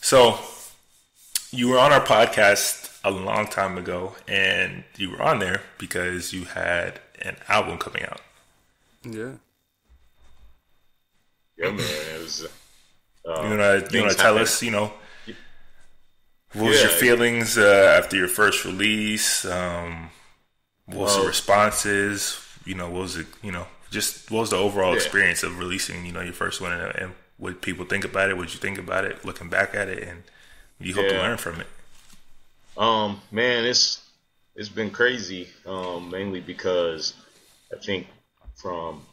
So you were on our podcast a long time ago, and you were on there because you had an album coming out. Yeah. Yeah, man. It was, You wanna tell us, what was your yeah, feelings after your first release? What was the responses? What was it? Just what was the overall yeah. experience of releasing? Your first one, and what people think about it? What you think about it? Looking back at it, and you hope to Yeah. learn from it. Man, it's been crazy. Mainly because I think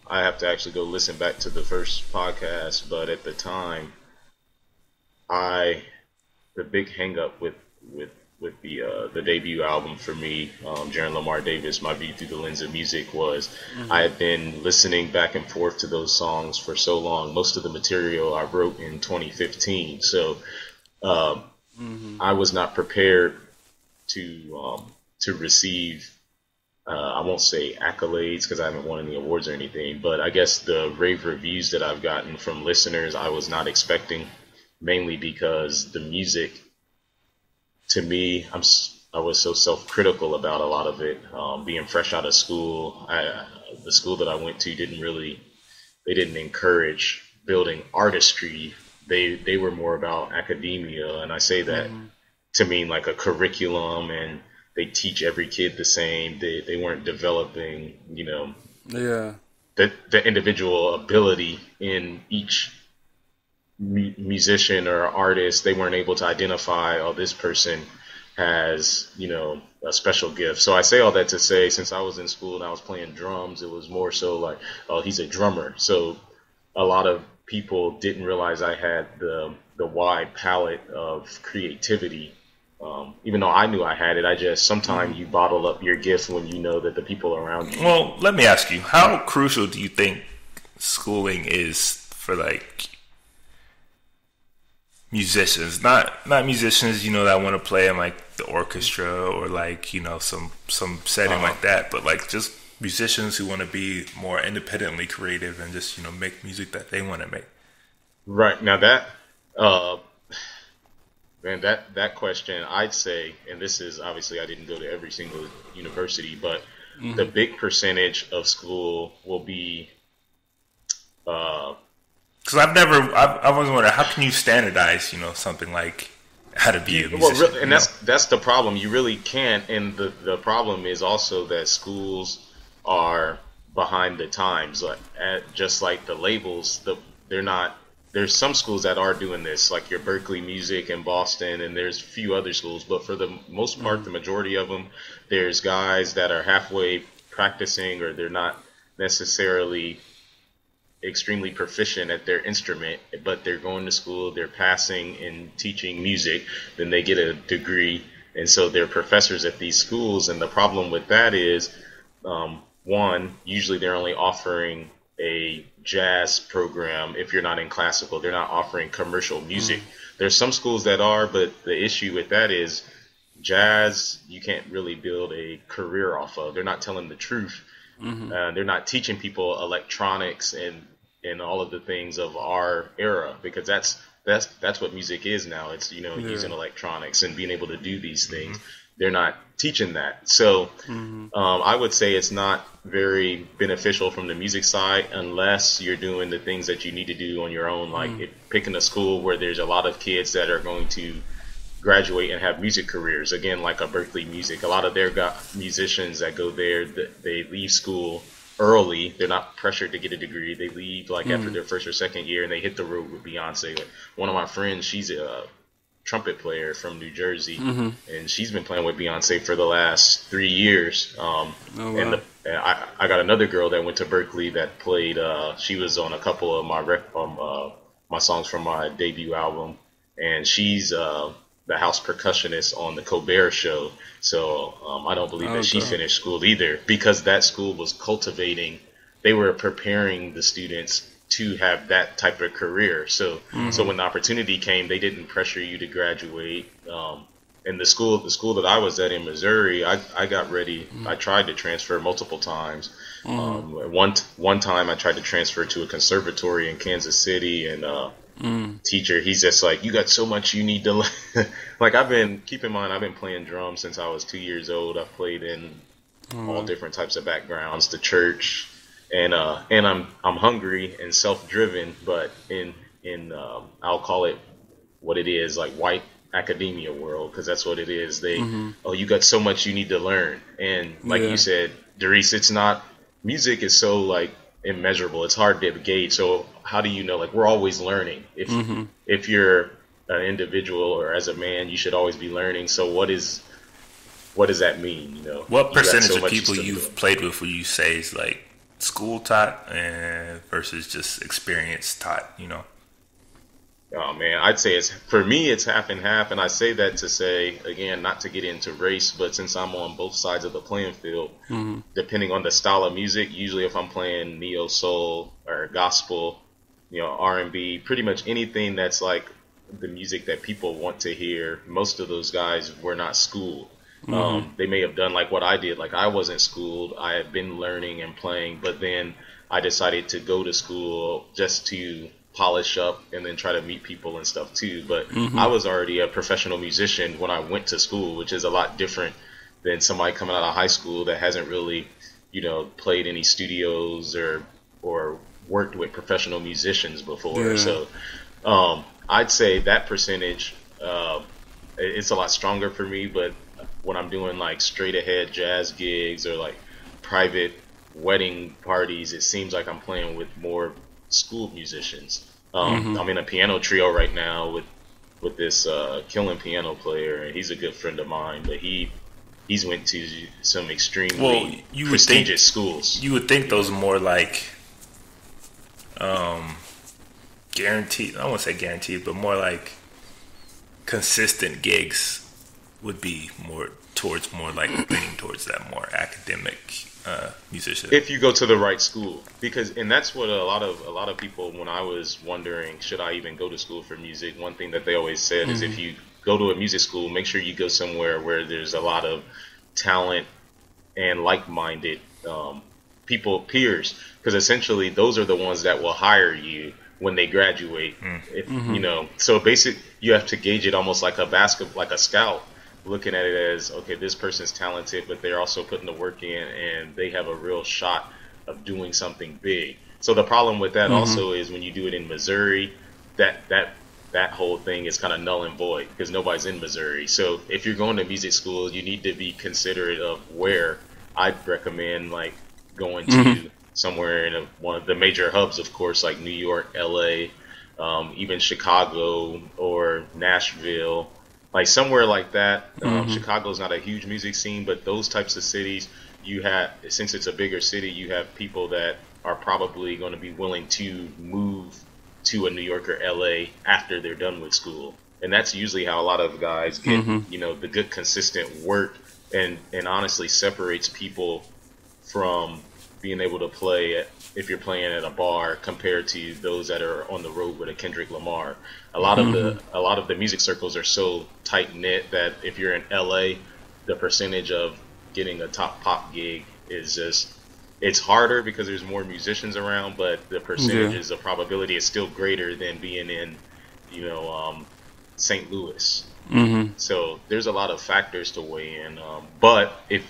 I have to actually go listen back to the first podcast, but at the time, the big hang up with the debut album for me, Jaron Lamar Davis, My View Through the Lens of Music, was I had been listening back and forth to those songs for so long. Most of the material I wrote in 2015, so I was not prepared to receive. I won't say accolades because I haven't won any awards or anything, but I guess the rave reviews that I've gotten from listeners I was not expecting, mainly because the music, to me, I was so self-critical about a lot of it. Being fresh out of school, the school that I went to they didn't encourage building artistry. They were more about academia, and I say that to mean like a curriculum, and they teach every kid the same. They weren't developing, Yeah. the individual ability in each musician or artist. They weren't able to identify, oh, this person has, a special gift. So I say all that to say, since I was in school and I was playing drums, it was more so like, oh, he's a drummer. So a lot of people didn't realize I had the wide palette of creativity. Even though I knew I had it, sometimes you bottle up your gift when you know that the people around you. Well, let me ask you, how crucial do you think schooling is for musicians? Not musicians, that want to play in the orchestra or some setting like that, but just musicians who want to be more independently creative and just make music that they want to make. Right now that. Man, that question, I'd say, and this is obviously I didn't go to every single university, but the big percentage of school will be. Because I've always wondered, how can you standardize, something like how to be a musician? Well, really, and that's the problem. You really can't, and the problem is also that schools are behind the times. Just like the labels, they're not. There's some schools that are doing this, like your Berkeley Music in Boston, and there's a few other schools. But for the most part, the majority of them, there's guys that are halfway practicing, or they're not necessarily extremely proficient at their instrument, but they're going to school, they're passing and teaching music, then they get a degree, and so they're professors at these schools. And the problem with that is, one, usually they're only offering a jazz program. If you're not in classical, they're not offering commercial music. There's some schools that are, but the issue with that is jazz, you can't really build a career off of. They're not telling the truth. They're not teaching people electronics and all of the things of our era, because that's what music is now. It's using electronics and being able to do these things. They're not teaching that. So I would say it's not very beneficial from the music side unless you're doing the things that you need to do on your own, like picking a school where there's a lot of kids that are going to graduate and have music careers. Again, like a Berkeley Music, a lot of their musicians that go there, they leave school early. They're not pressured to get a degree. They leave after their first or second year, and they hit the road with Beyonce. One of my friends, she's a trumpet player from New Jersey, and she's been playing with Beyonce for the last 3 years. And I got another girl that went to Berkeley that played. She was on a couple of my songs from my debut album, and she's the house percussionist on the Colbert Show. So I don't believe that she finished school either, because that school was cultivating. They were preparing the students to have that type of career. So when the opportunity came, they didn't pressure you to graduate. And the school that I was at in Missouri, I got ready. I tried to transfer multiple times. One time I tried to transfer to a conservatory in Kansas City, and teacher. He's just like, you got so much you need to learn. Like keep in mind, I've been playing drums since I was 2 years old. I've played in all different types of backgrounds, the church, and I'm hungry and self-driven, but in I'll call it what it is, like white academia world, because that's what it is. Oh, you got so much you need to learn, and like you said, Darice, it's not, music is so like immeasurable. It's hard to gauge. So how do you know? Like, we're always learning. If you're an individual or as a man, you should always be learning. So what does that mean? You know, what percentage of people you've played with would you say is like school taught and versus just experience taught? You know. Oh man, I'd say for me it's half and half, and I say that to say, again, not to get into race, but since I'm on both sides of the playing field, depending on the style of music, usually if I'm playing neo soul or gospel, R&B, pretty much anything that's like the music that people want to hear, most of those guys were not schooled. They may have done like what I did. Like, I wasn't schooled. I had been learning and playing, but then I decided to go to school just to polish up and then try to meet people and stuff too. But I was already a professional musician when I went to school, which is a lot different than somebody coming out of high school that hasn't really, played any studios or worked with professional musicians before. So I'd say that percentage, it's a lot stronger for me. But when I'm doing like straight ahead jazz gigs or like private wedding parties, it seems like I'm playing with more school musicians. I'm in a piano trio right now with this killing piano player, and he's a good friend of mine, but he's went to some extremely prestigious schools. You would think those are more like guaranteed, I won't say guaranteed, but more like consistent gigs would be more like leaning towards that more academic musician. If you go to the right school, and that's what a lot of people, when I was wondering should I even go to school for music, one thing that they always said is, if you go to a music school, make sure you go somewhere where there's a lot of talent and like-minded peers, because essentially those are the ones that will hire you when they graduate. So basically you have to gauge it almost like a scout, looking at it as, okay, this person's talented, but they're also putting the work in and they have a real shot of doing something big. So the problem with that also is when you do it in Missouri, that whole thing is kind of null and void because nobody's in Missouri. So if you're going to music school, you need to be considerate of where. I'd recommend like going to somewhere in one of the major hubs, of course, like New York, LA, even Chicago or Nashville. Like somewhere like that. Chicago's not a huge music scene, but those types of cities, since it's a bigger city, you have people that are probably going to be willing to move to a New York or LA after they're done with school. And that's usually how a lot of guys get, the good consistent work, and honestly separates people from being able to play if you're playing at a bar compared to those that are on the road with a Kendrick Lamar. A lot of the music circles are so tight knit that if you're in LA, the percentage of getting a top pop gig is just, it's harder because there's more musicians around, but the percentages of probability is still greater than being in, St. Louis. So there's a lot of factors to weigh in. But if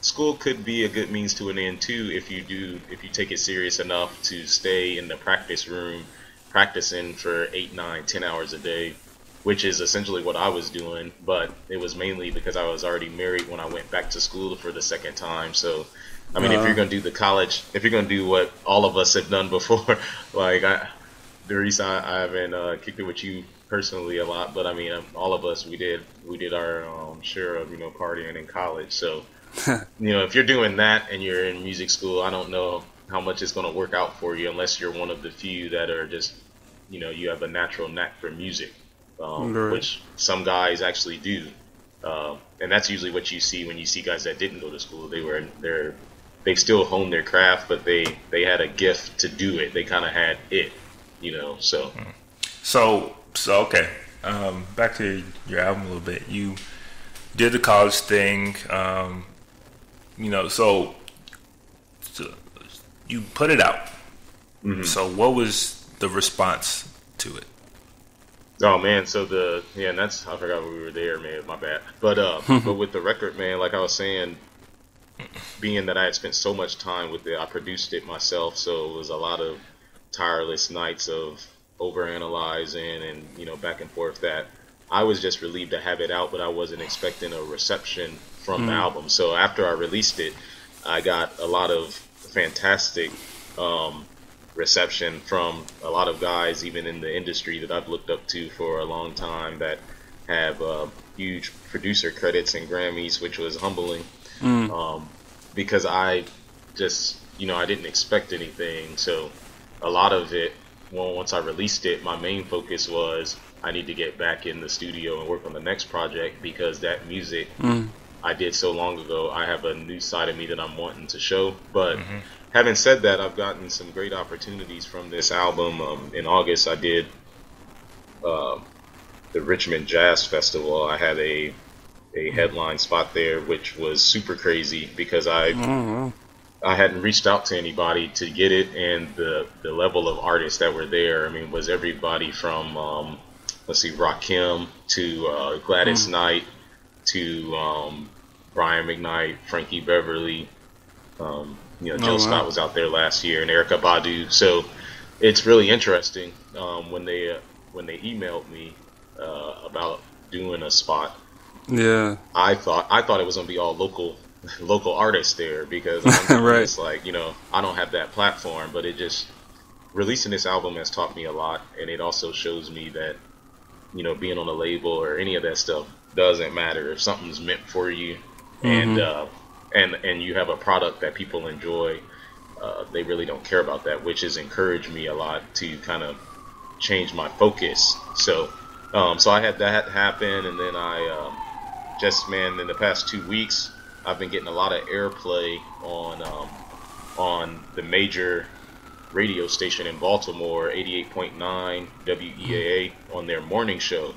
school could be a good means to an end too, if you take it serious enough to stay in the practice room practicing for 8, 9, 10 hours a day, which is essentially what I was doing. But it was mainly because I was already married when I went back to school for the second time. So I mean, if you're gonna do if you're gonna do what all of us have done before, like Darice, I haven't kicked it with you personally a lot, but I mean, all of us, we did our share of partying in college. So if you're doing that and you're in music school, I don't know how much it's going to work out for you unless you're one of the few that are just you have a natural knack for music, which some guys actually do, and that's usually what you see when you see guys that didn't go to school. They still honed their craft, but they had a gift to do it. They kind of had it, So okay, back to your album a little bit. You did the college thing, so you put it out. So what was the response to it. Oh man, so and that's I forgot we were there, man. My bad. But with the record, man, like I was saying, being that I had spent so much time with it, I produced it myself, so it was a lot of tireless nights of overanalyzing and back and forth. That I was just relieved to have it out, but I wasn't expecting a reception from the album. So after I released it, I got a lot of fantastic reception from a lot of guys, even in the industry that I've looked up to for a long time, that have huge producer credits and Grammys, which was humbling. Because I just, I didn't expect anything. So a lot of it, once I released it, my main focus was I need to get back in the studio and work on the next project, because that music I did so long ago, I have a new side of me that I'm wanting to show. But having said that, I've gotten some great opportunities from this album. In August, I did the Richmond Jazz Festival. I had a headline spot there, which was super crazy because I hadn't reached out to anybody to get it, and the level of artists that were there, I mean, was everybody from Rakim to Gladys Knight to Brian McKnight, Frankie Beverly, Joe Scott was out there last year, and Erykah Badu. So it's really interesting when they emailed me about doing a spot. Yeah, I thought it was gonna be all local artists there, because right. It's like, I don't have that platform. But it just, releasing this album has taught me a lot, and it also shows me that being on a label or any of that stuff doesn't matter. If something's meant for you, and you have a product that people enjoy, they really don't care about that, which has encouraged me a lot to kind of change my focus. So I had that happen, and then I in the past 2 weeks, I've been getting a lot of airplay on the major radio station in Baltimore, 88.9 WEAA, on their morning show.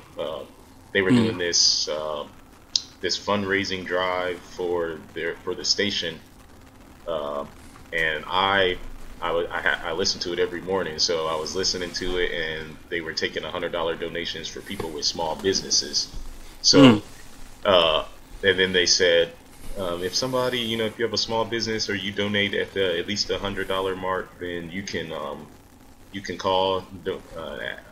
They were doing this fundraising drive for the station, and I listened to it every morning. So I was listening to it, and they were taking $100 donations for people with small businesses. So and then they said, if somebody, if you have a small business or you donate at least $100 mark, then you can call,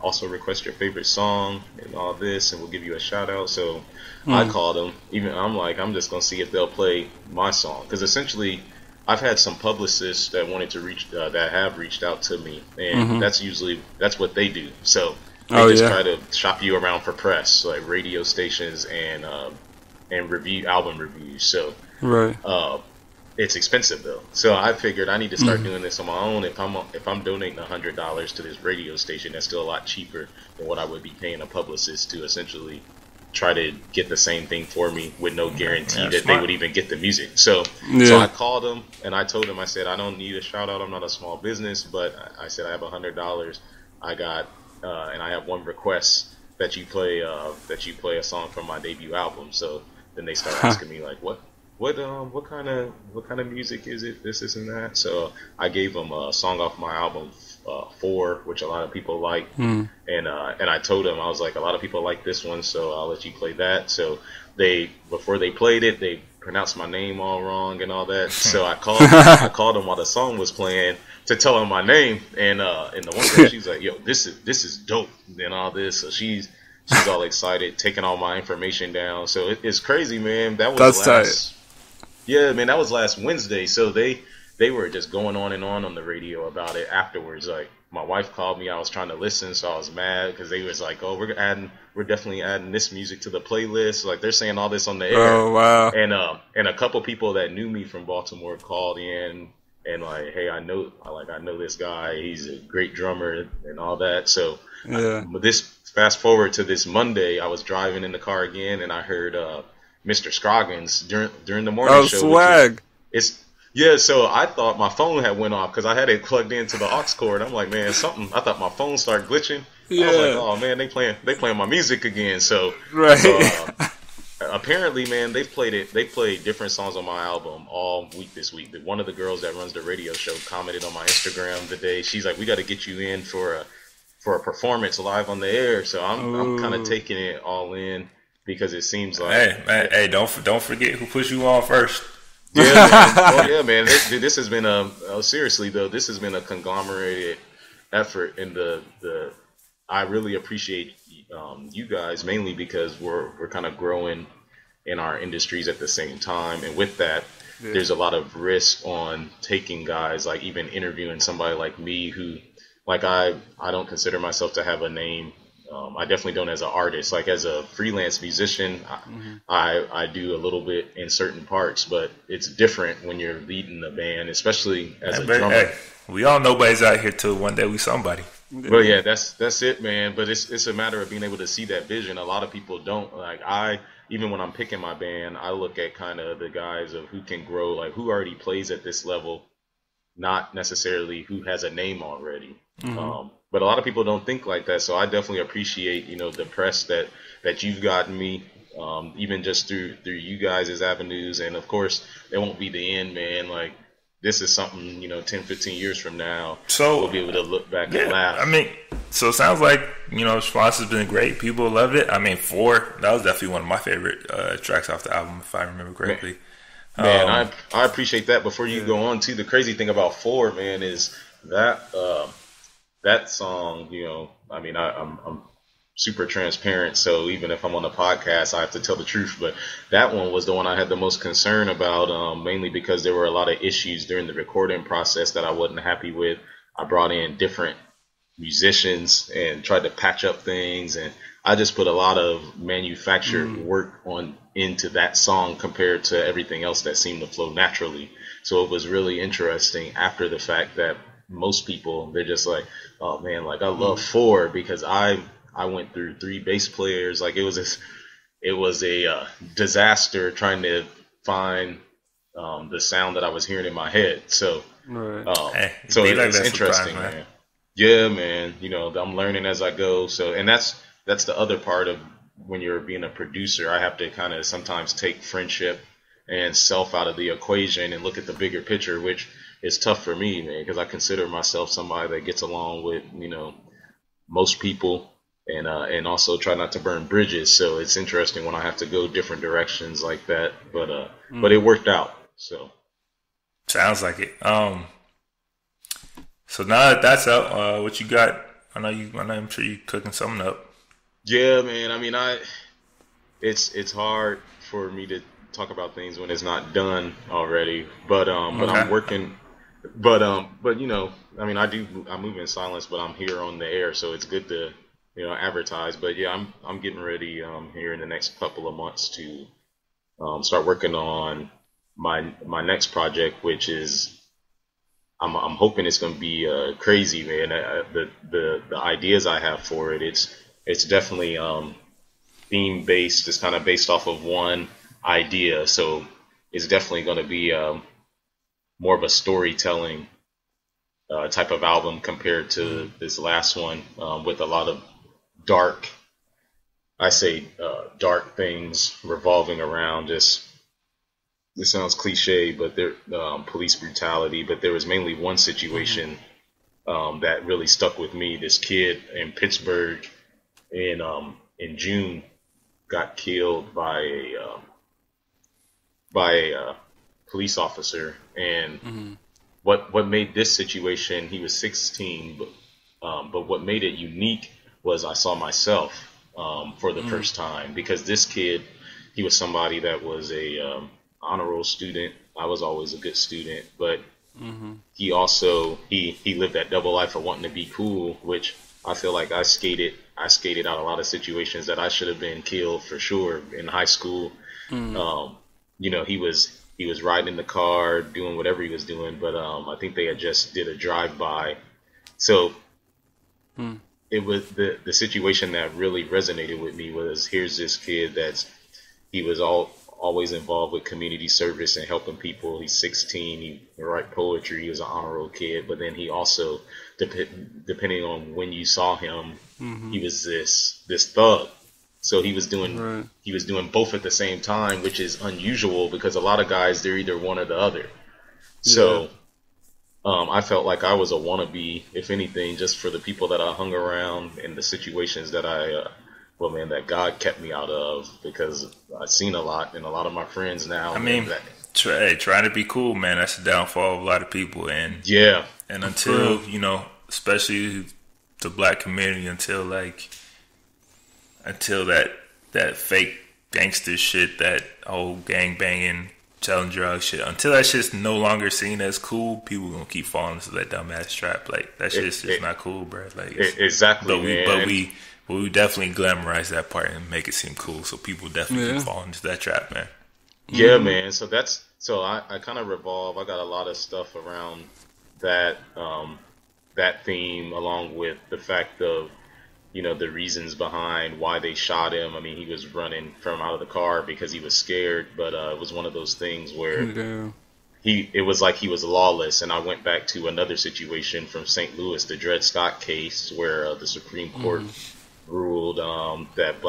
also request your favorite song and all this, and we'll give you a shout out. So I called them. I'm just gonna see if they'll play my song, because essentially I've had some publicists that wanted to that have reached out to me, and that's what they do. So they try to shop you around for press, like radio stations and album reviews. So it's expensive though. So I figured I need to start doing this on my own. If I'm donating $100 to this radio station, that's still a lot cheaper than what I would be paying a publicist to essentially try to get the same thing for me, with no guarantee that they would even get the music. So I called them, and I told them, I said, I don't need a shout out. I'm not a small business, but I said, I have $100. I got and I have one request, that you play a song from my debut album. So then they start asking me, like, what kind of music is it, this and that. So I gave them a song off my album, 4, which a lot of people like, and I told them, I was like, a lot of people like this one, so I'll let you play that. So before they played it, they pronounced my name all wrong and all that. So I called them while the song was playing to tell them my name, and the one girl, she's like, yo, this is dope and all this. So she's all excited, taking all my information down. So it's crazy, man. That's tight. Yeah, man, that was last Wednesday. So they were just going on and on the radio about it afterwards. Like, my wife called me. I was trying to listen, so I was mad because they was like, "Oh, we're definitely adding this music to the playlist." Like, they're saying all this on the air. Oh, wow! And a couple people that knew me from Baltimore called in and like, "Hey, I know this guy. He's a great drummer and all that." So but this fast forward to this Monday, I was driving in the car again, and I heard Mr. Scroggins during the morning show. Oh, swag! So I thought my phone had went off because I had it plugged into the aux cord. I'm like, man, I thought my phone started glitching. Yeah. I was like, oh man, they playing my music again. So apparently, man, they played different songs on my album all week this week. One of the girls that runs the radio show commented on my Instagram today. She's like, we got to get you in for for a performance live on the air. So I'm kind of Ooh. taking it all in because it seems like Hey, don't forget who put you on first. yeah, man. Oh yeah, man. This has been seriously though. This has been a conglomerated effort, and the I really appreciate you guys mainly because we're kind of growing in our industries at the same time, and with that, Yeah. there's a lot of risk on taking guys like even interviewing somebody like me who like I don't consider myself to have a name. I definitely don't as an artist. Like as a freelance musician, Hmm. I do a little bit in certain parts, but it's different when you're leading the band, especially as a drummer. Hey, we all nobody's out here till one day we somebody. Well, Yeah. yeah, that's it, man. But it's a matter of being able to see that vision. A lot of people don't. Like I, even when I'm picking my band, I look at kind of the guys of who can grow, like who already plays at this level, not necessarily who has a name already. Hmm. But a lot of people don't think like that. So I definitely appreciate the press that you've gotten me, even just through you guys' avenues. And of course, it won't be the end, man. Like this is something 10, 15 years from now we'll So be able to look back and yeah, I laugh. mean, so it sounds like response has been great. People loved it. I mean, four that was definitely one of my favorite tracks off the album, if I remember Man, correctly. man, Um, I appreciate that. Before you Yeah. go on, too, the crazy thing about Four, man, is that that song. I mean, I'm super transparent, so even if I'm on the podcast, I have to tell the truth. But that one was the one I had the most concern about, mainly because there were a lot of issues during the recording process that I wasn't happy with. I brought in different musicians and tried to patch up things, and I just put a lot of manufactured Mm. work on into that song compared to everything else that seemed to flow naturally. So it was really interesting after the fact that most people they're just like, oh man, like I love Mm. Four because I went through three bass players. Like it was a disaster trying to find the sound that I was hearing in my head. So Right. hey, it so be like it's that sometimes, interesting, man. man. Yeah, man. I'm learning as I go. So, and that's the other part of when you're being a producer. I have to kind of sometimes take friendship and self out of the equation and look at the bigger picture, which is tough for me, man, because I consider myself somebody that gets along with most people and also try not to burn bridges. So it's interesting when I have to go different directions like that. But it Mm. worked out. So. Sounds like it. So now that that's out, what you got? I'm sure you cooking something up. Yeah, man. I mean, it's hard for me to talk about things when it's not done already. But I'm Okay. working. But I mean, I move in silence, but I'm here on the air, so it's good to advertise. But yeah, I'm getting ready here in the next couple of months to start working on my next project, which is I'm hoping it's going to be crazy, man. The ideas I have for it, it's definitely theme based. It's kind of based off of one idea, so it's definitely going to be more of a storytelling type of album compared to Mm. this last one with a lot of dark, I say dark things revolving around just. This sounds cliche, but there police brutality. But there was mainly one Hmm. situation that really stuck with me. This kid in Pittsburgh in June got killed by a police officer, and Hmm. what made this situation? He was 16, but what made it unique was I saw myself for the Mm. first time because this kid, he was somebody that was a honor roll student. I was always a good student, but Hmm. he also he lived that double life of wanting to be cool, which I feel like I skated out a lot of situations that I should have been killed for sure in high school. Mm. Um, he was riding in the car doing whatever he was doing, but I think they had just did a drive by. So Mm. it was the situation that really resonated with me was here's this kid that's he was always involved with community service and helping people. He's 16. He write poetry. He was an honor roll kid, but then he also, depending on when you saw him, Hmm. he was this thug. So he was doing Right. he was doing both at the same time, which is unusual because a lot of guys they're either one or the other. Yeah. So I felt like I was a wannabe, if anything, just for the people that I hung around and the situations that well, man, that God kept me out of, because I've seen a lot, and a lot of my friends now, I man, mean, trying to be cool, man. That's the downfall of a lot of people, yeah, and For real. until especially the black community, until that fake gangster shit, that whole gang banging, selling drugs shit, until that shit's no longer seen as cool, people gonna keep falling into that dumbass trap. Like that it, shit's just it, not cool, bro. Like, exactly, but we but man. we but we definitely glamorize that part and make it seem cool, so people definitely keep Yeah. falling into that trap, man. Yeah, Mm-hmm. man. So I kind of revolve. I got a lot of stuff around that that theme, along with the fact of the reasons behind why they shot him. I mean, he was running from out of the car because he was scared, but it was one of those things where Yeah. it was like he was lawless. And I went back to another situation from St. Louis, the Dred Scott case, where the Supreme Court Mm-hmm. ruled that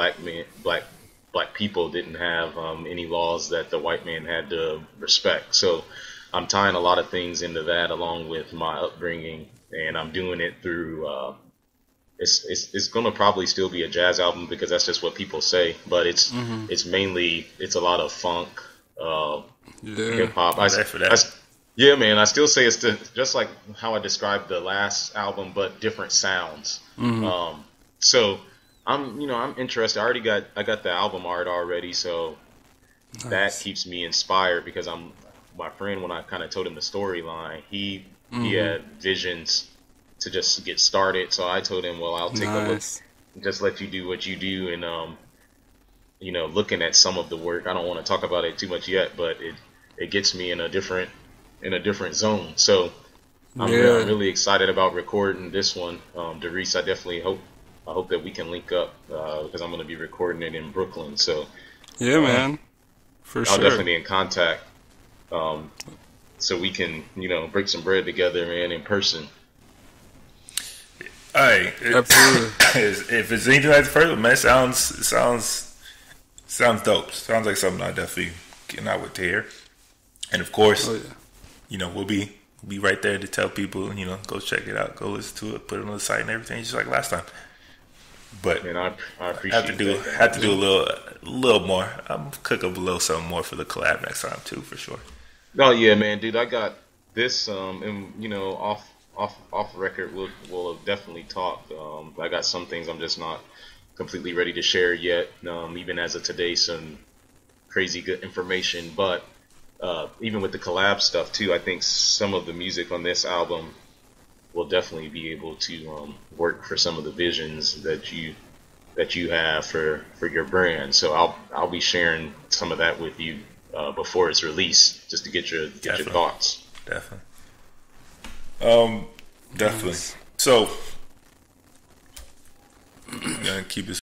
black people didn't have any laws that the white man had to respect. So I'm tying a lot of things into that, along with my upbringing, and I'm doing it through. It's gonna probably still be a jazz album because that's just what people say, but Mm-hmm. it's a lot of funk, Yeah. hip hop. I'm there for that. Yeah, man. I still say just like how I described the last album, but different sounds. Mm-hmm. So I'm interested. I got the album art already, so that Nice. keeps me inspired, because my friend, when I kind of told him the storyline, he Mm-hmm. had visions to just get started. So I told him, well, I'll take a look, Nice. just let you do what you do, and looking at some of the work, I don't want to talk about it too much yet, but it gets me in a different zone. So I'm Yeah. really excited about recording this one. Darice, I hope that we can link up, because I'm going to be recording it in Brooklyn. So Yeah, um, man. For I'll sure. definitely be in contact, um, so we can break some bread together, man, in person. All right, Absolutely. if it's anything like the first one, man, sounds dope. Sounds like something I definitely cannot wait to hear. And of course, Oh yeah. we'll be right there to tell people, go check it out, go listen to it, put it on the site and everything, just like last time. But And I have to appreciate do that, man. have to do a little more. I'm cook up a little something more for the collab next time too, for sure. Oh yeah, man, dude, I got this, and off record, we'll definitely talk. I got some things I'm just not completely ready to share yet. Even as of today, some crazy good information, but even with the collab stuff too, I think some of the music on this album will definitely be able to work for some of the visions that you have for your brand. So I'll be sharing some of that with you before it's released, just to get your Definitely, thoughts. definitely, um, definitely. Nice. So, I'm gonna keep this